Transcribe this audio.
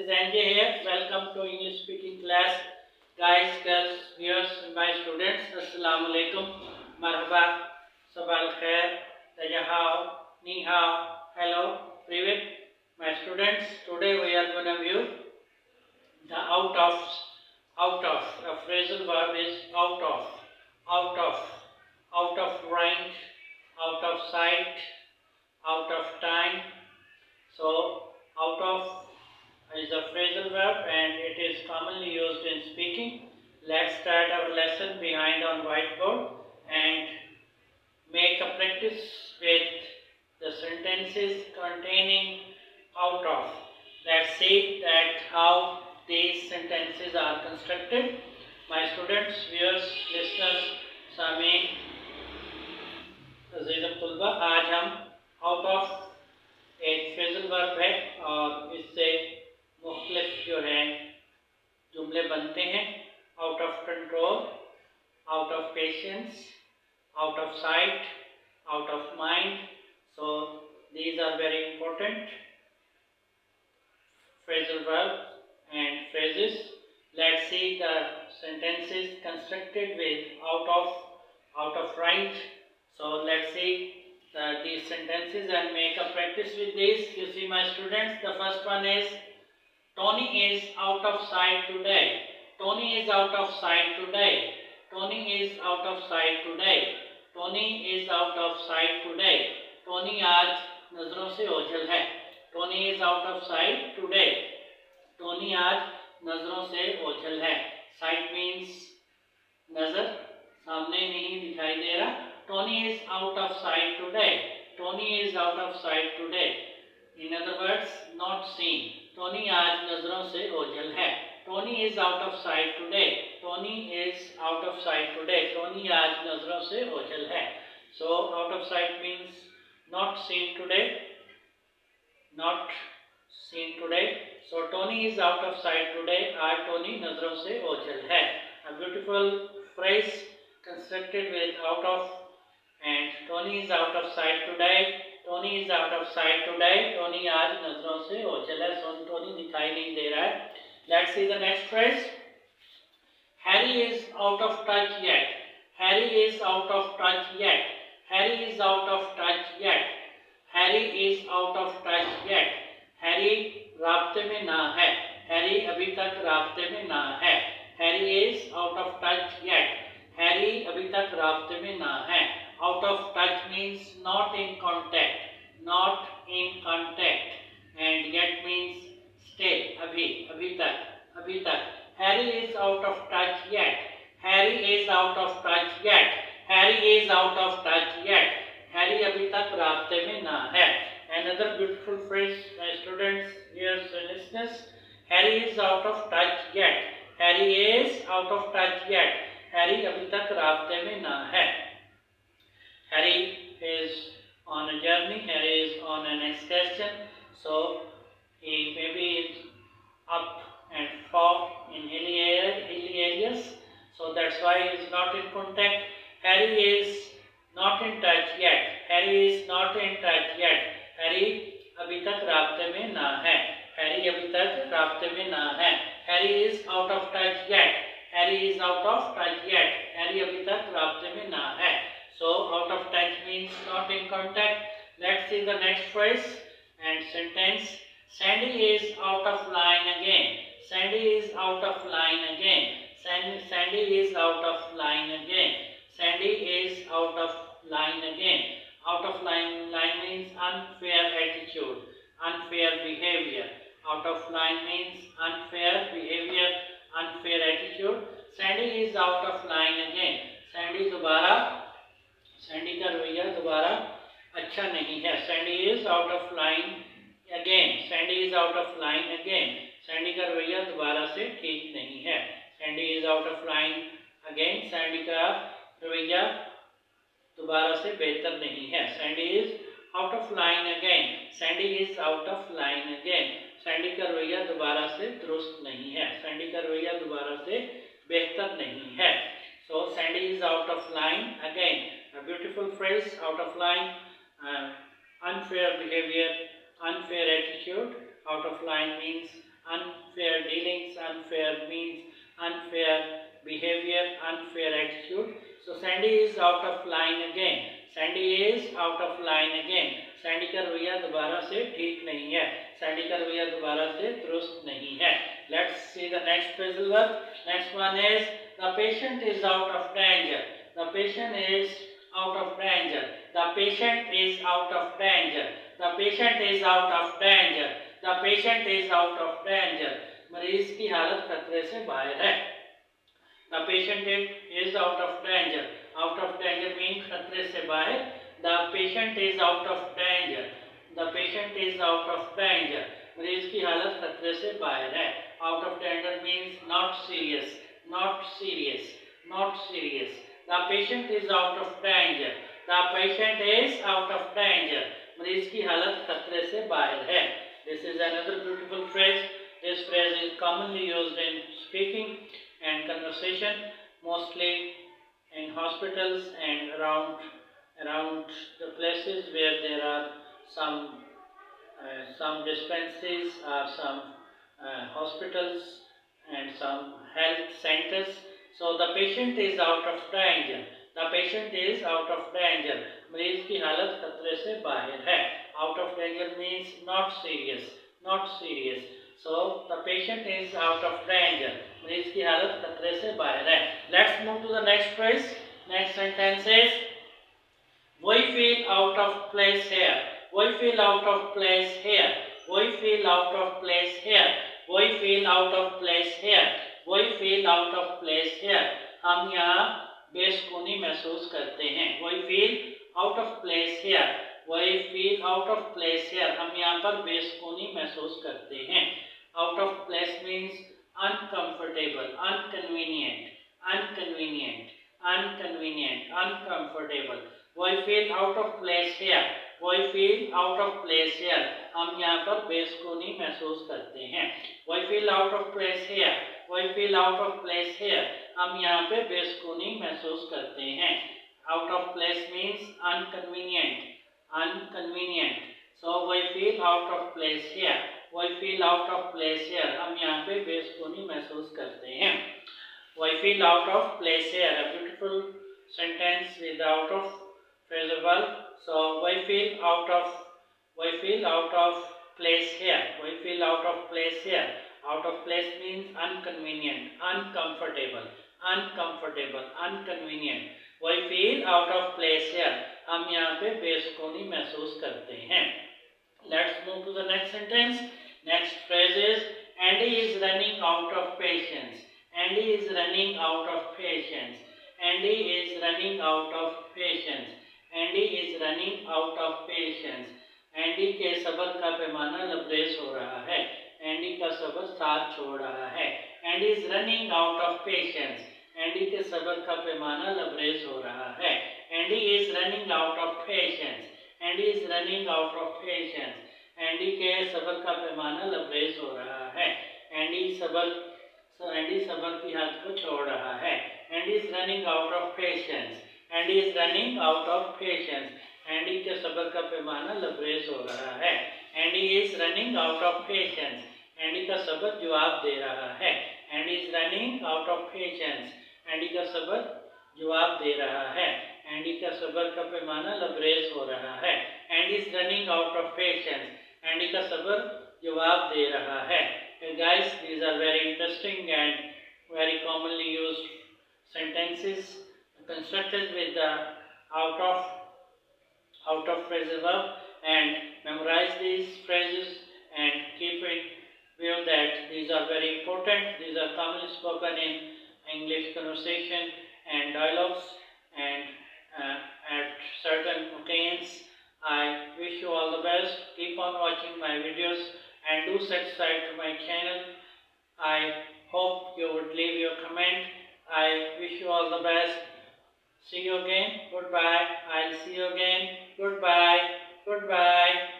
Anjay here. Welcome to English speaking class. Guys, girls, viewers, my students, Assalamu alaikum, Marhaba, Sabal Khair, Tajahao, Ni Hao, hello, Privet. My students, today we are going to view the out of. A phrasal verb is out of range, out of sight, out of time. So, out of is a phrasal verb and it is commonly used in speaking. Let's start our lesson behind on whiteboard and make a practice with the sentences containing out of. Let's see that how these sentences are constructed. My students, viewers, listeners, सामीन, अज़ीज़ तुलबा, आज हम out of एक phrasal verb है और इससे मुख्तलिफ जो है जुमले बनते हैं. Out of control, out of patience, out of site, out of mind. So these are very important phrasal verbs and phrases. Let's see the sentences constructed with out of range. So let's see these sentences and make a practice with this. You see, my students, the first one is Tony is out of sight today. Tony is out of sight today. Tony is out of sight today. Tony is out of sight today. Tony आज नजरों से ओझल है. Tony is out of sight today. Tony आज नजरों से ओझल है. Sight means नजर, सामने नहीं दिखाई दे रहा. Tony is out of sight today. Tony is out of sight today. In other words, not seen. Tony आज नजरों से ओझल है. Tony is out of sight today. Tony is out of sight today. Tony आज नजरों से ओझल है. So out of sight means not seen today. Not seen today. So Tony is out of sight today. आज Tony नजरों से ओझल है. A beautiful phrase constructed with out of and Tony is out of sight today. Tony is out of sight today. Tony आज नजरों से ओझल है. So Tony दिखाई नहीं दे रहा है. Let's see the next phrase. Harry is out of touch yet. Harry is out of touch yet. Harry is out of touch yet. Harry is out of touch yet. Harry राब्ते में ना है. Harry अभी तक राब्ते में ना है. Harry is out of touch yet. Harry अभी तक राब्ते में ना है. Out of touch means not in contact. Not in contact. And yet means still. अभी तक. Harry is out of touch yet. Harry is out of touch yet. Harry is out of touch yet. Harry अभी तक राब्ते में ना है. Another beautiful phrase, my students, viewers and listeners. Harry is out of touch yet. Harry is out of touch yet. Harry अभी तक राब्ते में ना है. Harry is on a journey. Harry is on an excursion. So he may be up and far in hilly areas. So that's why he is not in contact. Harry is not in touch yet. Harry is not in touch yet. Harry अभी तक राब्ते में ना है. Harry अभी तक राब्ते में ना है. Harry is out of touch yet. Harry is out of touch yet. Harry अभी तक राब्ते में ना है. So out of touch means not in contact. Let's see the next phrase and sentence. Sandy is out of line again. Sandy is out of line again. Sandy is out of line again. Sandy is out of line again. Out of line means unfair attitude, unfair behavior. Out of line means unfair behavior, unfair attitude. Sandy is out of line again. Sandy का रवैया दोबारा अच्छा नहीं है. Sandy is out of line again. Sandy is out of line again. Sandy का रवैया दोबारा से ठीक नहीं है. Sandy is out of line again. Sandy का रवैया दोबारा से बेहतर नहीं है. Sandy is out of line again. Sandy is out of line again. Sandy का रवैया दोबारा से दुरुस्त नहीं है. Sandy का रवैया दोबारा से बेहतर नहीं है. So Sandy is out of line again. A beautiful phrase, out of line, unfair behavior, unfair attitude. Out of line means unfair dealings, unfair means unfair behavior, unfair attitude. So Sandy is out of line again. Sandy is out of line again. Sandy का रवैया दोबारा से ठीक नहीं है. Sandy का रवैया दोबारा से दुरुस्त नहीं है. Let's see the next phrasal verb. Next one is the patient is out of danger. The patient is out of danger. The patient is out of danger. The patient is out of danger. The patient is out of danger. मरीज की हालत खतरे से बाहर है. The patient is out of danger. Out of danger means खतरे से बाहर. The patient is out of danger. The patient is out of danger. मरीज की हालत खतरे से बाहर है. Out of danger means not serious. Not serious. Not serious. The patient is out of danger. The patient is out of danger. मरीज की हालत खतरे से बाहर है. This is another beautiful phrase. This phrase is commonly used in speaking and conversation, mostly in hospitals and around the places where there are some dispensaries or some hospitals and some health centers. So the patient is out of danger. The patient is out of danger. मरीज की हालत खतरे से बाहर है. Out of danger means not serious. Not serious. So the patient is out of danger. मरीज की हालत खतरे से बाहर है. Let's move to the next phrase. Next sentence is we feel out of place here. We feel out of place here. We feel out of place here. We feel out of place here. We feel out of place here. हम यहाँ बेसुकूनी महसूस करते हैं. We feel out of place here. We feel out of place here. हम यहाँ पर बेसुकूनी महसूस करते हैं. Out of place means uncomfortable, inconvenient, inconvenient, inconvenient, uncomfortable. We feel out of place here. We feel out of place here. हम यहाँ पर बेसुकूनी महसूस करते हैं. We feel out of place here. We feel out of place here. हम यहाँ पे बेसुकूनी महसूस करते हैं. Out of place means inconvenient, inconvenient. So we feel out of place here. We feel out of place here. हम यहाँ पे बेसुकूनी महसूस करते हैं. We feel out of place here. A beautiful sentence with out of phrasal verb. So we feel out of place here. We feel out of place here. Out of place means inconvenient, uncomfortable, uncomfortable, inconvenient. We feel out of place here. हम यहाँ पे बेसुकूनी महसूस करते हैं. Let's move to the next sentence. Next phrase is Andy is running out of patience. Andy is running out of patience. Andy is running out of patience. Andy is running out of patience. Andy के सब्र का पैमाना लबरेज हो रहा है. Andy का सब्र साथ छोड़ रहा है. Andy is running out of patience. Andy के सब्र का पैमाना लबरेज हो रहा है. Andy is running out of patience. Andy is running out of patience. Andy के सब्र का पैमाना लबरेज हो रहा है. Andy सब्र की हद को छोड़ रहा है. Andy is running out of patience. Andy is running out of patience. Andy के सब्र का पैमाना लबरेज हो रहा है. Andy is running out of patience. Andy का सब्र जवाब दे रहा है. Andy is running out of patience. Andy का सब्र जवाब दे रहा है. Andy का सब्र का पैमाना लबरेज हो रहा है. Andy is running out of patience. Andy का सब्र जवाब दे रहा है. Guys, these are very interesting and very commonly used sentences constructed with the out of phrasal verb, and memorize these phrases and keep it view that these are very important. These are commonly spoken in English conversation and dialogues, and at certain occasions. I wish you all the best. Keep on watching my videos and do subscribe to my channel. I hope you would leave your comment. I wish you all the best. See you again. Goodbye. I'll see you again. Goodbye. Goodbye.